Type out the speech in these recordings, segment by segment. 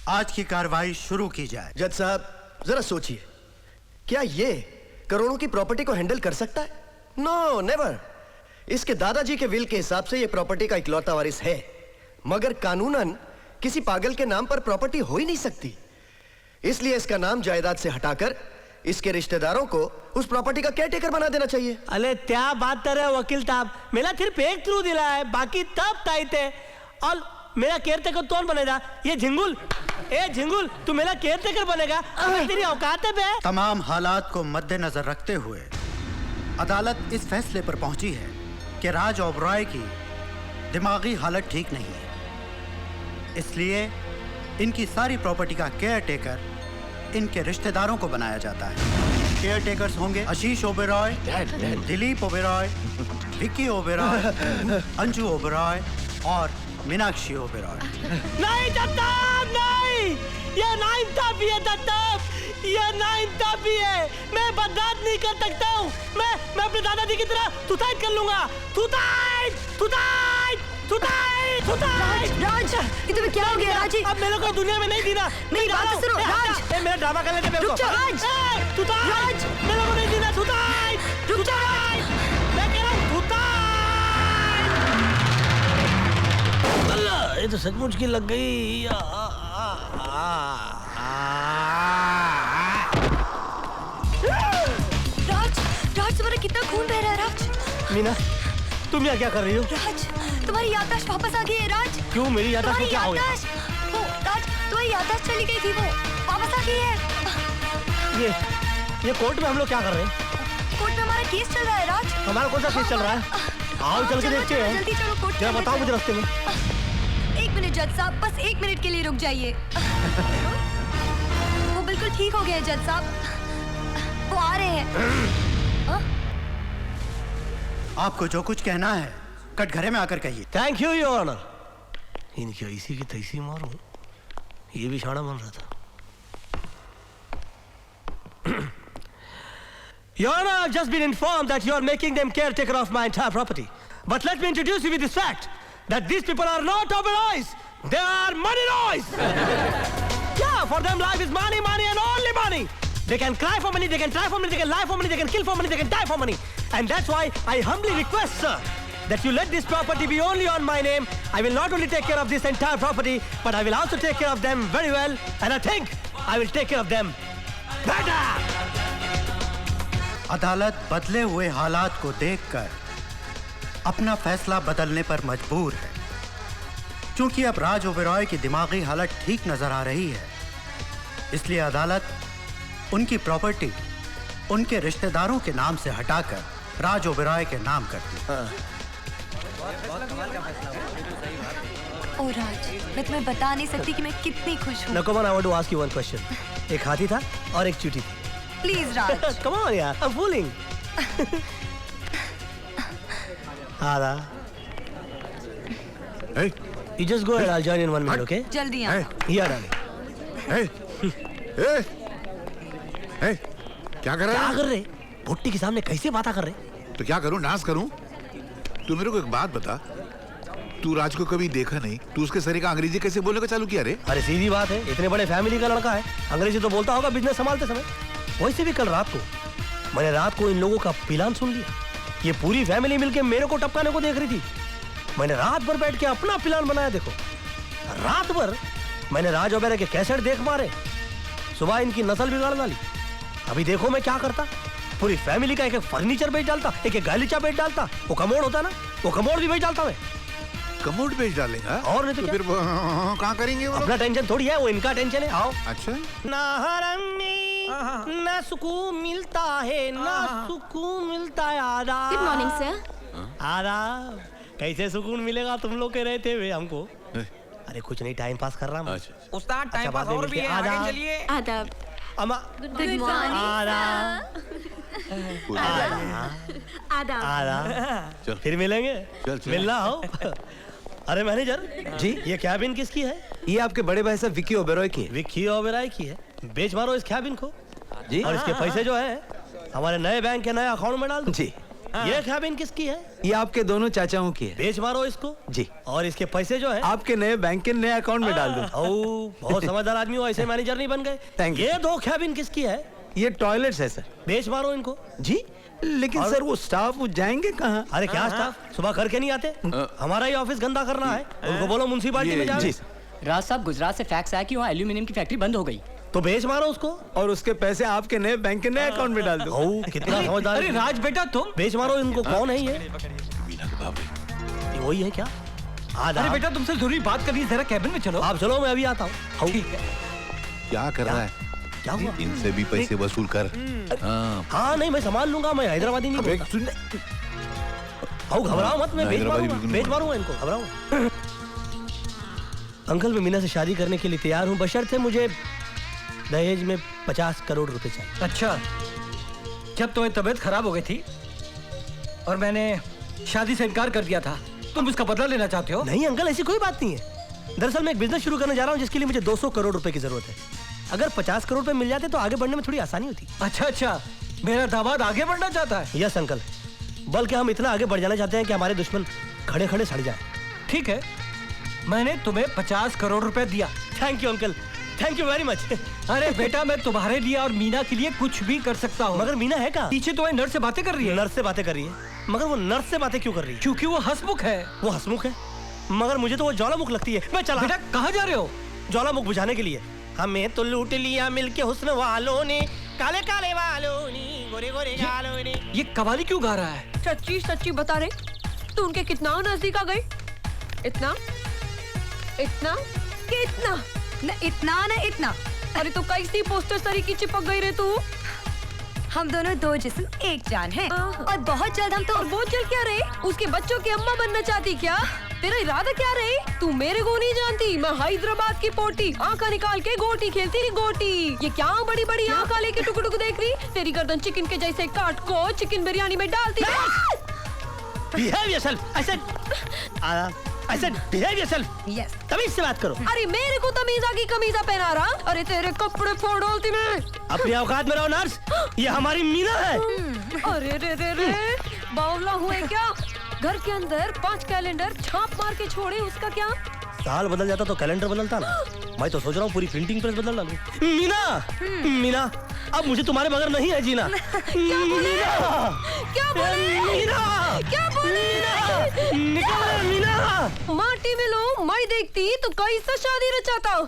आज की कार्रवाई शुरू की जाए। जज साहब जरा सोचिए, क्या ये करोड़ों की प्रॉपर्टी को हैंडल कर सकता है? No never. इसके दादाजी के विल के हिसाब से ये प्रॉपर्टी का इकलौता वारिस है, मगर कानूनन किसी पागल के नाम पर प्रॉपर्टी हो ही नहीं सकती। इसलिए इसका नाम जायदाद से हटाकर इसके रिश्तेदारों को उस प्रॉपर्टी का केयरटेकर बना देना चाहिए। अरे क्या बात कर रहे हो वकील साहब, मेरा सिर्फ एक थ्रू दिला है, बाकी तब टाइट है। और मेरा केयरटेकर कौन बनेगा? ये झिंगुल। ए झिंगुल, तू मेरा केयरटेकर बनेगा? तेरी औकात है बे? तमाम हालात को मद्देनजर रखते हुए अदालत इस फैसले पर पहुंची है कि राज ओबरॉय की दिमागी हालत ठीक नहीं है, इसलिए इनकी सारी प्रॉपर्टी का केयरटेकर इनके रिश्तेदारों को बनाया जाता है। केयरटेकर्स होंगे आशीष ओबरॉय, दिलीप ओबरॉय, विक्की ओबरॉय, अंजू ओबरॉय और मीनाक्षी ओबरॉय। नहीं दत्तम, नहीं, ये नाइंसाफी है दत्तम, ये नाइंसाफी है। मैं बर्दाश्त नहीं कर सकता हूँ। मैं अपने दादाजी की तरह सुसाइड कर लूंगा। Suicide, suicide, suicide, suicide. Raj, ये तुम्हें क्या हो गया राज? अब मेरे को दुनिया में नहीं जीना। मेरी बात सुनो राज। मेरा ड्रामा कर लेते। रुक जा राज। सुसाइड, मेरे को नहीं जीना। सुसाइड, रुक जा राज। मैं कह रहा हूँ सुसाइड। अल्लाह, ये तो सचमुच की लग गई। राज, राज तुम्हारा कितना खून बह रहा है राज? मीना, तुम यहाँ क्या कर रही हो? राज, तुम्हारी याददाश्त वापस आ गई है राज। क्यों? मेरी याददाश्त में क्या हो गया? वो राज, तुम्हारी याददाश्त चली गई थी, वो वापस आ गई है। ये कोर्ट में हम लोग क्या कर रहे हैं? कोर्ट में हमारा केस चल रहा है राज। हमारा कौन सा केस चल रहा है? आओ चल के देखते हैं। जल्दी चलो कोर्ट। जरा बताओ मुझे रास्ते में। एक मिनट जज साहब, बस एक मिनट के लिए रुक जाइए। वो बिल्कुल ठीक हो गया है जज साहब, वो आ रहे हैं। आपको जो कुछ कहना है कटघरे में आकर कहिए। Thank you your honour. इनकी ऐसी की तैसी मारूं, ये भी शाना बन रहा था। Your Honor, I've just been informed that you are making them caretaker of my entire property. But let me introduce you with this fact, that these people are not Oberoys. They are money roys. Yeah, for them life is money, money and only money. They can cry for money, they can try for money, they can lie for money, they can kill for money, they can die for money. And that's why I humbly request, sir, that you let this property be only on my name. I will not only take care of this entire property, but I will also take care of them very well. And I think I will take care of them better. अदालत बदले हुए हालात को देखकर अपना फैसला बदलने पर मजबूर है, क्योंकि अब राज ओबरॉय की दिमागी हालत ठीक नजर आ रही है। इसलिए अदालत उनकी प्रॉपर्टी उनके रिश्तेदारों के नाम से हटाकर राज ओबरॉय के नाम करती है। ओ राज, मैं तुम्हें बता नहीं सकती कि मैं कितनी खुश हूँ। Nakoman, I want to ask you one question. एक हाथी था और एक चींटी थी। Please Raj. Come on, यार, I'm fooling. आधा। Hey, you just go ahead. I'll join in 1 minute, okay? जल्दी आओ। Here, darling. hey, hey, hey, क्या कर रहा क्या है? कर रहे? भुट्टी के सामने कैसे बातें कर रहे? तो क्या करूं, डांस करूं? तू मेरे को एक बात बता, तू राज को कभी देखा नहीं, तू उसके सरी का अंग्रेजी कैसे बोलने का चालू किया रे? अरे सीधी बात है, इतने बड़े फैमिली का लड़का है, अंग्रेजी तो बोलता होगा बिजनेस संभालते समय। वैसे भी कल रात को मैंने इन लोगों का प्लान सुन लिया। ये पूरी फैमिली मिलके मेरे को टपकाने को देख रही थी। मैंने रात भर बैठ के अपना प्लान बनाया। देखो, रात भर मैंने राज ओबेरॉय के कैसेट देख मारे, सुबह इनकी नस्ल बिगाड़ डाली। अभी देखो मैं क्या करता, पूरी फैमिली का एक एक फर्नीचर बेच डालता, एक एक गालीचा बेच डालता। वो कमोड होता ना, वो कमोड भी बेच डालता मैं। कमोड बेच डालेगा? और नहीं तो फिर कहाँ करेंगे वो? अपना टेंशन थोड़ी है, वो इनका टेंशन है। आओ। अच्छा, ना हरम में ना सुकून मिलता है, ना सुकून मिलता है। आदाब। Good morning sir. आदाब। कैसे सुकून मिलेगा तुम लोग के रहते हुए हमको? अरे कुछ नहीं, टाइम पास कर रहा हूँ। उस्ताद टाइम पास और भी है, आगे चलिए। आदाब। अम्मा। Good morning. आदाब। आदाब। आदाब। फिर मिलेंगे। मिलना हो। अरे मैनेजर जी, ये कैबिन किसकी है? ये आपके बड़े भाई साहब विक्की ओबेरॉय की है। विक्की ओबेरॉय की है? बेच मारो इस कैबिन को जी। और इसके पैसे जो है हमारे नए बैंक के नए अकाउंट में डाल दो। जी। ये कैबिन किसकी है? ये आपके दोनों चाचाओं की है। बेच मारो इसको जी। और इसके पैसे जो है आपके नए बैंक के नए अकाउंट में डाल दो। बहुत समझदार आदमी हो, ऐसे मैनेजर नहीं बन गए। Thank you. ये 2 कैबिन किसकी है? ये टॉयलेट्स है सर। बेच मारो इनको। जी लेकिन सर वो स्टाफ वो जाएंगे कहाँ? अरे क्या स्टाफ सुबह करके नहीं आते? हमारा ही ऑफिस गंदा करना है, उनको बोलो म्युनिसिपैलिटी में जाओ। जी राज साहब, गुजरात से फैक्स आया कि वहाँ एल्यूमिनियम की फैक्ट्री बंद हो गई। तो बेच मारो उसको और उसके पैसे आपके नए बैंक के नए अकाउंट में डाल दो। कितना समझदार। अरे राज बेटा तुम बेच मारो इनको। कौन है ये? ये वही है क्या? अरे बेटा तुमसे जरूरी बात करनी है, जरा कैबिन में चलो। आप चलो, मैं अभी आता हूँ। क्या कर रहा है? क्या हुआ? इनसे भी पैसे वसूल कर। हाँ नहीं, मैं संभाल लूंगा, मैं हैदराबादी नहीं बोलता। घबराओ मत, मैं बेच मारूंगा इनको, घबराओ। अंकल मैं मीना से शादी करने के लिए तैयार हूँ, बशर्ते मुझे दहेज में 50 करोड़ रुपए चाहिए। अच्छा, जब तुम्हें तबीयत खराब हो गई थी और मैंने शादी से इनकार कर दिया था, तुम उसका बदला लेना चाहते हो? नहीं अंकल, ऐसी कोई बात नहीं है। दरअसल मैं एक बिजनेस शुरू करने जा रहा हूँ जिसके लिए मुझे 200 करोड़ रुपए की जरूरत है। अगर 50 करोड़ रुपए मिल जाते तो आगे बढ़ने में थोड़ी आसानी होती। अच्छा, मेरा दामाद आगे बढ़ना चाहता है। यस अंकल, बल्कि हम इतना आगे बढ़ जाना चाहते हैं कि हमारे दुश्मन खड़े खड़े सड़ जाए। ठीक है, मैंने तुम्हें 50 करोड़ रुपए दिया। Thank you uncle, thank you very much. अरे बेटा, मैं तुम्हारे लिए और मीना के लिए कुछ भी कर सकता हूँ। मगर मीना है कहाँ? पीछे तुम्हें नर्स से बातें कर रही है। नर्स से बातें कर रही है? मगर वो नर्स से बातें क्यों कर रही है? क्योंकि वो हंसमुख है। वो हंसमुख है, मगर मुझे तो वो ज्वालामुख लगती है। मैं चला। बेटा कहाँ जा रहे हो? ज्वालामुख बुझाने के लिए। हमें तो लूट लिया मिलके हुस्न वालों ने, काले काले वालों ने, गोरे गोरे गालों ने। ये कवाली क्यों गा रहा है? सच्ची सच्ची बता रहे, तू उनके कितना नजदीक आ गई? इतना इतना कि इतना न इतना न इतना। अरे तो कैसी पोस्टर सरी की चिपक गई रे तू? हम दोनों 2 जिस्म एक जान हैं और बहुत जल्द हम तो। और बहुत जल्द क्या रे? उसके बच्चों की अम्मा बनना चाहती क्या? तेरा इरादा क्या रे? तू मेरे को नहीं जानती, मैं हैदराबाद की पोटी, आंखा निकाल के गोटी खेलती रही गोटी। ये क्या बड़ी बड़ी आंखा लेके टुक टुक देख रही? तेरी गर्दन चिकन के जैसे काट को चिकन बिरयानी में डालती। Behave yourself, I said behave yourself. Yes. तमीज से बात करो। अरे मेरे को तमीजा की कमीजा पहना रहा? अरे तेरे कपड़े फोड़ डालती मैं। अपनी औकात में रहो नर्स, ये हमारी मीना है। अरे रे रे रे, बावला हुए क्या? घर के अंदर 5 कैलेंडर छाप मार के छोड़े, उसका क्या? साल बदल जाता तो कैलेंडर बदलता ना। मैं तो सोच रहा हूँ पूरी प्रिंटिंग प्रेस बदल डालूं। मीना, अब मुझे तुम्हारे बगैर नहीं है जीना। क्या बोले? क्या बोले? मीना, क्या बोले? निकल मीना। माटी में लो, मैं देखती तो कैसा शादी रचाता।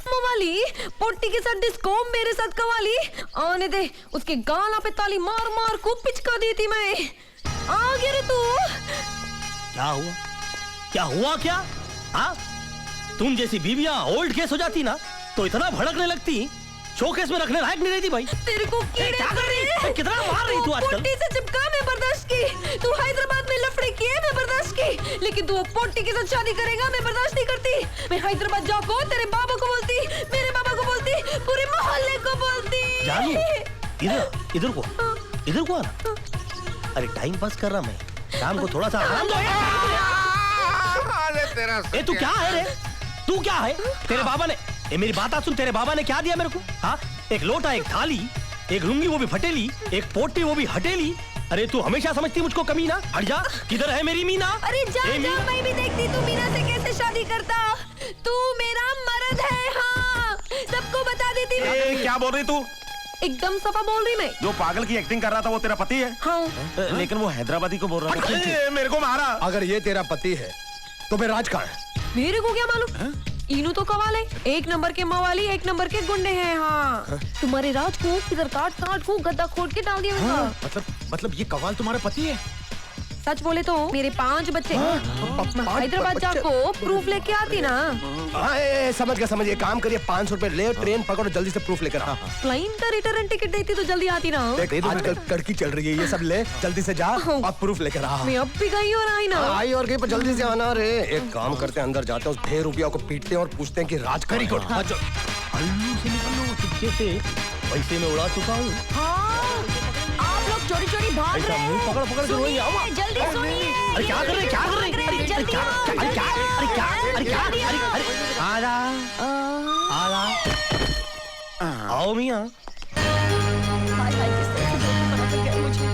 मवाली पोटी के साथ डिस्को, मेरे साथ कवाली। आने दे, उसके गाला पे ताली मार मार को पिचका दी थी मैं। आ गया रे तू। क्या हुआ? क्या हुआ क्या? हाँ, तुम जैसी बीवियां ओल्ड केस हो जाती ना तो इतना भड़कने लगती, शोकेस में रखने लायक नहीं रहती भाई। तेरे को कीड़े क्या कर रही है? कितना मार रही तू आजकल? पोटी से चिपका मैं बर्दाश्त की। तू हैदराबाद में लफड़े किए मैं बर्दाश्त की, लेकिन तू पोटी के साथ शादी करेगा मैं बर्दाश्त नहीं करती। मैं हैदराबाद जाको तेरे बाबा को बोलती, मेरे बाबा को बोलती, पूरे मोहल्ले को बोलती। जानी इधर को आना। अरे टाइम पास कर रहा मैं, शाम को थोड़ा सा आराम दो। ए तू क्या है रे? तू क्या है? तेरे बाबा ने, ए मेरी बात सुन, तेरे बाबा ने क्या दिया मेरे को? हाँ, एक लोटा, एक थाली, एक लुंगी वो भी फटेली, एक पोटी वो भी हटेली। अरे तू हमेशा समझती मुझको कमीना। हट जा, किधर है मेरी मीना? अरे जा जा, मैं भी देखती तू मीना से कैसे शादी करता। तू मेरा मर्द है, हाँ सबको बता देती मैं। क्या बोल रही तू? एकदम सफा बोल रही मैं। जो पागल की एक्टिंग कर रहा था वो तेरा पति है? हाँ। लेकिन वो हैदराबादी को बोल रहा था। मेरे को मारा। अगर ये तेरा पति है तो फिर राज कहाँ है? मेरे को क्या मालूम? इनू तो कवाल है, 1 नंबर के मवाली, 1 नंबर के गुंडे हैं। हाँ, तुम्हारे राज को इधर काट काट को गद्दा खोद के डाल दिया। हाँ, मतलब ये कवाल तुम्हारा पति है? सच बोले तो मेरे 5 बच्चे। हैदराबाद जाको प्रूफ लेके आती ना। समझ गया। काम करिए, 500 रुपए ले, ट्रेन पकड़ो, जल्दी से प्रूफ लेकर आ। प्लेन का रिटर्न टिकट देती तो जल्दी आती ना। आजकल कड़की चल रही है, ये सब ले, जल्दी से जा और प्रूफ लेकर आ। मैं अब भी गई और आई ना। आई और गई, पर जल्दी से आना रे। एक काम करते हैं, अंदर जाते हैं, उस 6 रुपया को पीटते हैं और पूछते हैं कि राज करी को। पैसे में उड़ा चुका हूँ। आप लोग चोरी चोरी भाग रहे हैं। पकड़ पकड़ के रोई आओ। जल्दी सुनिए। अरे क्या कर रहे? क्या कर रहे? अरे क्या? आजा। आओ मियाँ।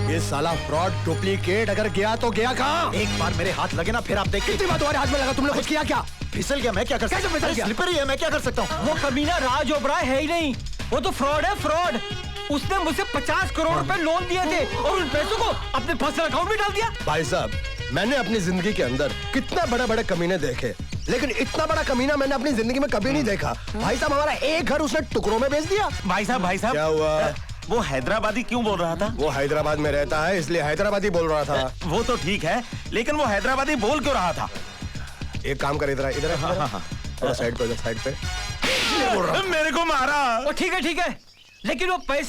ये अरे साला फ्रॉड डुप्लीकेट अगर गया तो गया कहाँ? एक बार मेरे हाथ लगे ना फिर आप देखिए। कितनी बार तुम्हारे हाथ में लगा? तुमने कुछ किया क्या? फिसल गया, मैं क्या कर सकता हूँ? फिसल गया? स्लिपरी है, मैं क्या कर सकता हूँ? वो कमीना राज ओबराय है ही नहीं, वो तो फ्रॉड है, फ्रॉड। उसने मुझसे 50 करोड़ रुपए लोन दिए थे और उन पैसों को अपने पर्सनल अकाउंट में डाल दिया। भाई साहब, मैंने अपनी जिंदगी के अंदर कितना बड़े बड़े कमीने देखे, लेकिन इतना बड़ा कमीना मैंने अपनी जिंदगी में कभी नहीं देखा। भाई साहब, हमारा एक घर उसने टुकड़ों में बेच दिया। भाई साहब क्या हुआ? वो हैदराबादी क्यों बोल रहा था? वो हैदराबाद में रहता है इसलिए हैदराबादी बोल रहा था। वो तो ठीक है, लेकिन वो हैदराबादी बोल क्यों रहा था? एक काम कर, इधर इधर साइड पे, साइड पे। मेरे को मारा। ठीक है, लेकिन वो पैसे